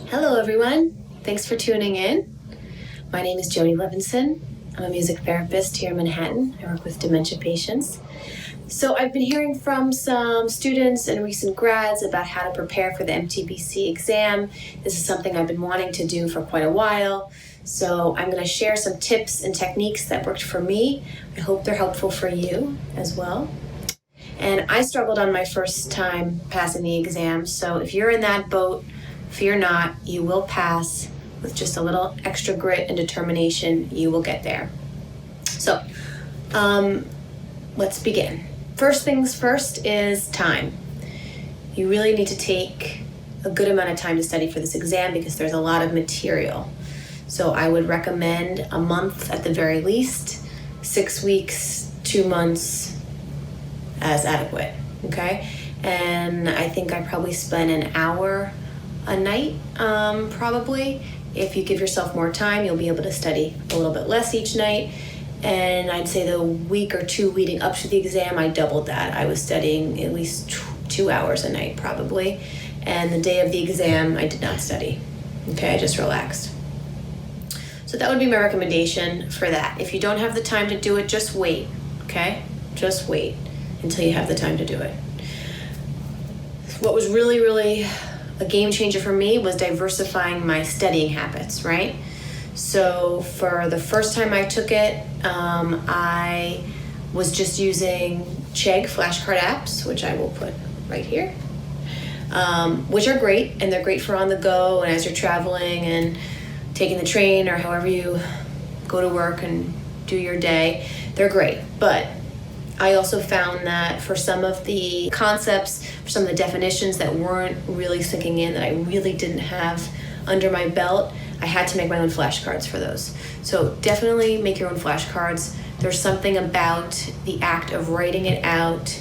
Hello everyone, thanks for tuning in. My name is Jodie Levinson. I'm a music therapist here in Manhattan. I work with dementia patients. So I've been hearing from some students and recent grads about how to prepare for the MTBC exam. This is something I've been wanting to do for quite a while. So I'm going to share some tips and techniques that worked for me. I hope they're helpful for you as well. And I struggled on my first time passing the exam. So if you're in that boat, fear not, you will pass. With just a little extra grit and determination, you will get there. So, let's begin. First things first is time. You really need to take a good amount of time to study for this exam because there's a lot of material. So I would recommend a month at the very least, 6 weeks, 2 months as adequate, okay? And I think I probably spent an hour a night, probably. If you give yourself more time, you'll be able to study a little bit less each night. And I'd say the week or two leading up to the exam, I doubled that. I was studying at least 2 hours a night, probably. And the day of the exam, I did not study. Okay, I just relaxed. So that would be my recommendation for that. If you don't have the time to do it, just wait, okay? Just wait until you have the time to do it. What was really a game changer for me was diversifying my studying habits, right? So for the first time I took it, I was just using Chegg flashcard apps, which I will put right here, which are great, and they're great for on the go and as you're traveling and taking the train or however you go to work and do your day. They're great, but I also found that for some of the concepts, for some of the definitions that weren't really sinking in, that I really didn't have under my belt, I had to make my own flashcards for those. So definitely make your own flashcards. There's something about the act of writing it out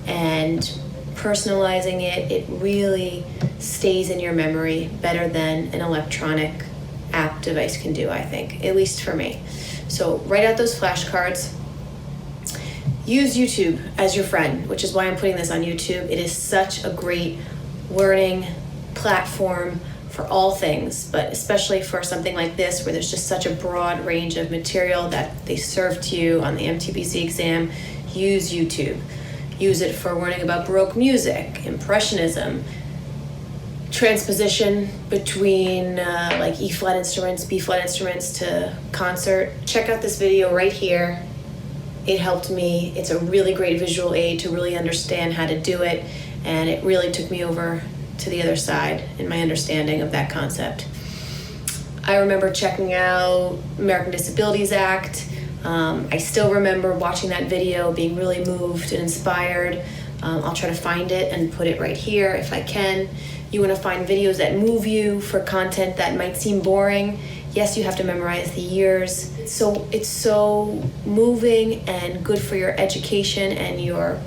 and personalizing it. It really stays in your memory better than an electronic app device can do, I think, at least for me. So write out those flashcards. Use YouTube as your friend, which is why I'm putting this on YouTube. It is such a great learning platform for all things, but especially for something like this where there's just such a broad range of material that they serve to you on the MTBC exam. Use YouTube. Use it for learning about Baroque music, Impressionism, transposition between like E-flat instruments, B-flat instruments to concert. Check out this video right here. It helped me. It's a really great visual aid to really understand how to do it, and it really took me over to the other side in my understanding of that concept. I remember checking out American Disabilities Act. I still remember watching that video, being really moved and inspired. I'll try to find it and put it right here if I can. You want to find videos that move you for content that might seem boring. Yes, you have to memorize the years. So it's so moving and good for your education and your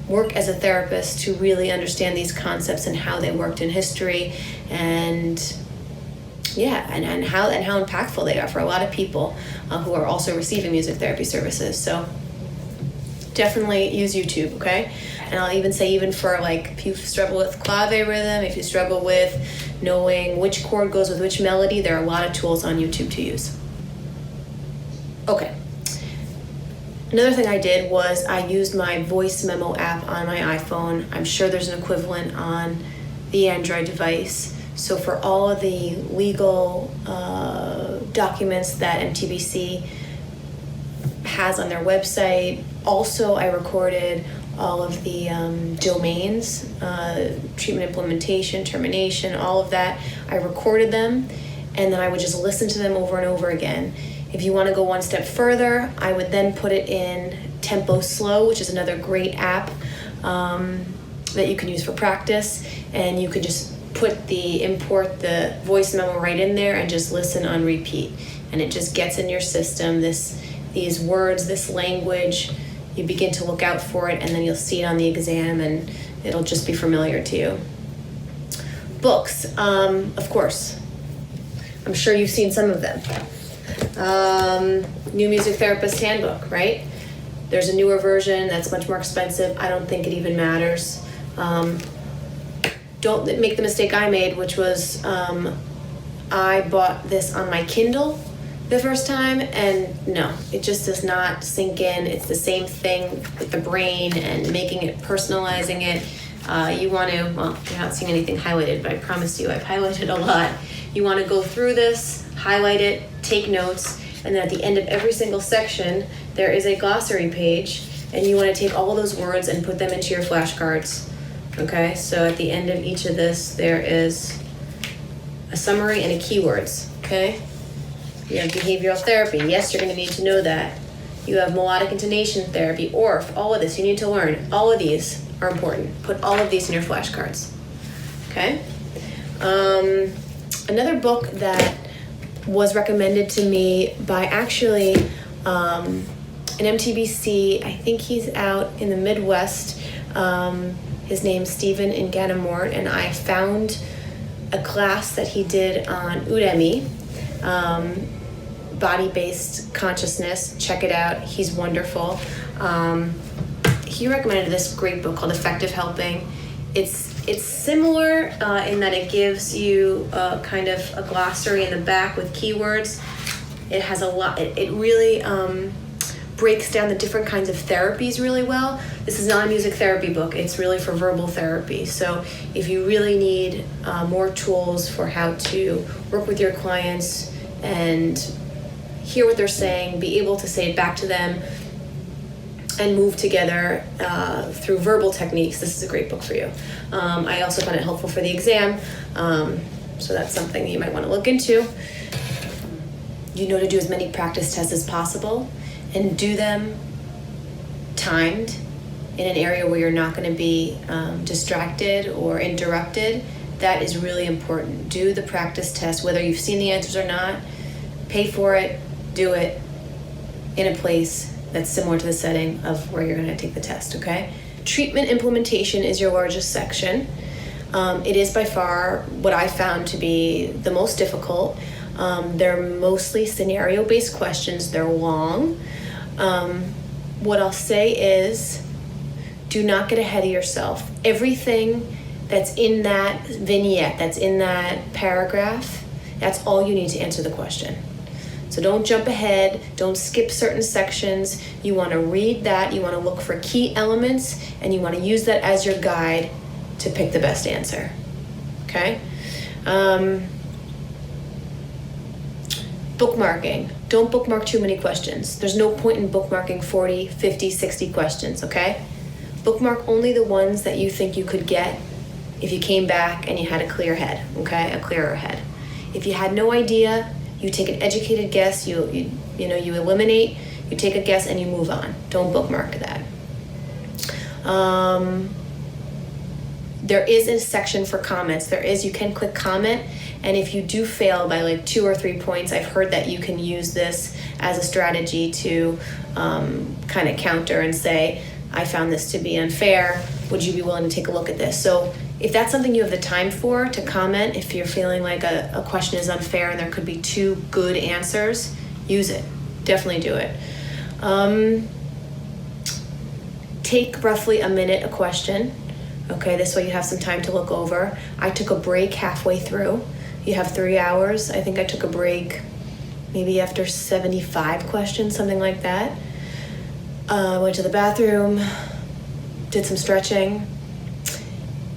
work as a therapist to really understand these concepts and how they worked in history and and how impactful they are for a lot of people who are also receiving music therapy services. So definitely use YouTube, okay? And I'll even say, even for like, if you struggle with clave rhythm, if you struggle with knowing which chord goes with which melody, there are a lot of tools on YouTube to use. Okay. Another thing I did was I used my voice memo app on my iPhone. I'm sure there's an equivalent on the Android device. So for all of the legal documents that MTBC has on their website, also I recorded all of the domains, treatment implementation, termination, all of that. I recorded them, and then I would just listen to them over and over again. If you want to go one step further, I would then put it in Tempo Slow, which is another great app that you can use for practice, and you can just import the voice memo right in there and just listen on repeat, and it just gets in your system, these words, this language. You begin to look out for it, and then you'll see it on the exam, and it'll just be familiar to you. Books, of course. I'm sure you've seen some of them. New Music Therapist Handbook, right? There's a newer version that's much more expensive. I don't think it even matters. don't make the mistake I made, which was I bought this on my Kindle the first time, and no, it just does not sink in. It's the same thing with the brain and making it, personalizing it. You want to, well, you're not seeing anything highlighted, but I promise you I've highlighted a lot. You want to go through this, highlight it, take notes, and then at the end of every single section, there is a glossary page, and you want to take all of those words and put them into your flashcards. Okay, so at the end of each of this, there is a summary and a keywords, okay? You have behavioral therapy. Yes, you're going to need to know that. You have melodic intonation therapy, ORF, all of this you need to learn. All of these are important. Put all of these in your flashcards, okay? Another book that was recommended to me by actually an MTBC, I think he's out in the Midwest. His name's Stephen Inganamort, and I found a class that he did on Udemy, body-based consciousness. Check it out. He's wonderful. He recommended this great book called Effective Helping. It's similar in that it gives you kind of a glossary in the back with keywords. It has a lot. It really breaks down the different kinds of therapies really well. This is not a music therapy book. It's really for verbal therapy. So if you really need more tools for how to work with your clients and hear what they're saying, be able to say it back to them, and move together through verbal techniques, this is a great book for you. I also found it helpful for the exam, so that's something you might want to look into. You know to do as many practice tests as possible and do them timed in an area where you're not going to be distracted or interrupted. That is really important. Do the practice test, whether you've seen the answers or not. Pay for it, do it in a place that's similar to the setting of where you're going to take the test, okay? Treatment implementation is your largest section. It is by far what I found to be the most difficult. They're mostly scenario-based questions. They're long. What I'll say is, do not get ahead of yourself. Everything that's in that vignette, that's in that paragraph, that's all you need to answer the question. So don't jump ahead, don't skip certain sections. You want to read that, you want to look for key elements, and you want to use that as your guide to pick the best answer, okay? Bookmarking. Don't bookmark too many questions. There's no point in bookmarking 40, 50, 60 questions, okay? Bookmark only the ones that you think you could get if you came back and you had a clear head, okay? A clearer head. If you had no idea, you take an educated guess, you eliminate, you take a guess and you move on. Don't bookmark that. There is a section for comments. You can click comment, and if you do fail by like 2 or 3 points, I've heard that you can use this as a strategy to kind of counter and say, I found this to be unfair. Would you be willing to take a look at this? So if that's something you have the time for, to comment, if you're feeling like a question is unfair and there could be 2 good answers, use it. Definitely do it. Take roughly a minute a question. Okay, this way you have some time to look over. I took a break halfway through. You have 3 hours. I think I took a break maybe after 75 questions, something like that. Went to the bathroom, did some stretching.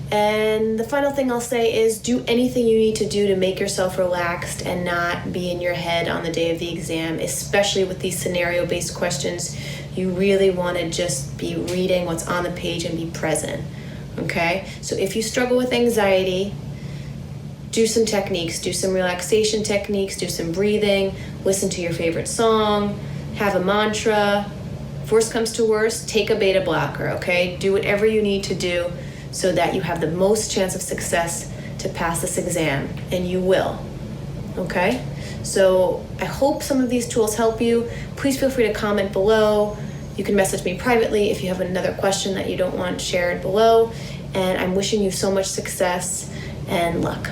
And the final thing I'll say is do anything you need to do to make yourself relaxed and not be in your head on the day of the exam, especially with these scenario-based questions. You really want to just be reading what's on the page and be present, okay? So if you struggle with anxiety, do some techniques, do some relaxation techniques, do some breathing, listen to your favorite song, have a mantra. If worst comes to worst, take a beta blocker, okay? Do whatever you need to do so that you have the most chance of success to pass this exam, and you will, okay? So I hope some of these tools help you. Please feel free to comment below. You can message me privately if you have another question that you don't want shared below, and I'm wishing you so much success and luck.